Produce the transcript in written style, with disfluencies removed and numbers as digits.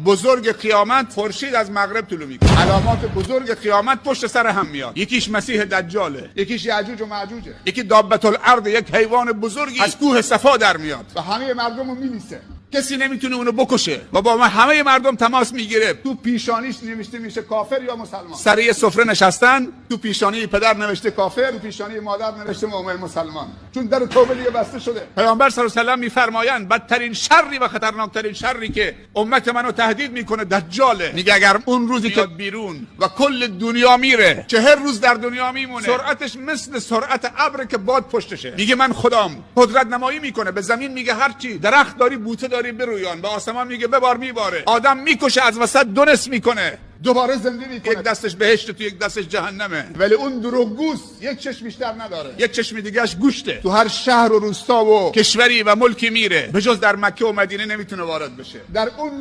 بزرگ قیامت خورشید از مغرب طلوع میکنه. علامات بزرگ قیامت پشت سر هم میاد. یکیش مسیح دجاله، یکیش یاجوج و ماجوجه، یکی دابت الارض، یک حیوان بزرگی از کوه صفا در میاد و همه مردم رو میلیسه. کسی نمیتونه اونو بکشه و با همه مردم تماس میگیره. تو پیشانیش نوشته میشه کافر یا مسلمان. سر یه سفره نشستن، تو پیشانی پدر نوشته کافر، تو پیشانی مادر نوشته مؤمن مسلمان، چون در توبه دیگه بسته شده. پیامبر صلی الله علیه و آله میفرمایند بدترین شری و خطرناکترین شری که امت منو تهدید میکنه دجاله. میگه اگر اون روزی که بیرون و کل دنیا میره 40 روز در دنیا میمونه، سرعتش مثل سرعت ابر که باد پشتشه. میگه من خدام، قدرت نمایی میکنه. به زمین میگه هرچی درخت داری بوته داری برویان، به آسمان میگه ببار میباره. آدم میکشه، از وسط دونس میکنه، دوباره زنده میکنه. یک دستش بهشت تو یک دستش جهنمه. ولی اون دروغگوست یک چشم بیشتر نداره، یک چشم دیگهش گوشته. تو هر شهر و روستا و کشوری و ملکی میره، به جز در مکه و مدینه نمیتونه وارد بشه. در اون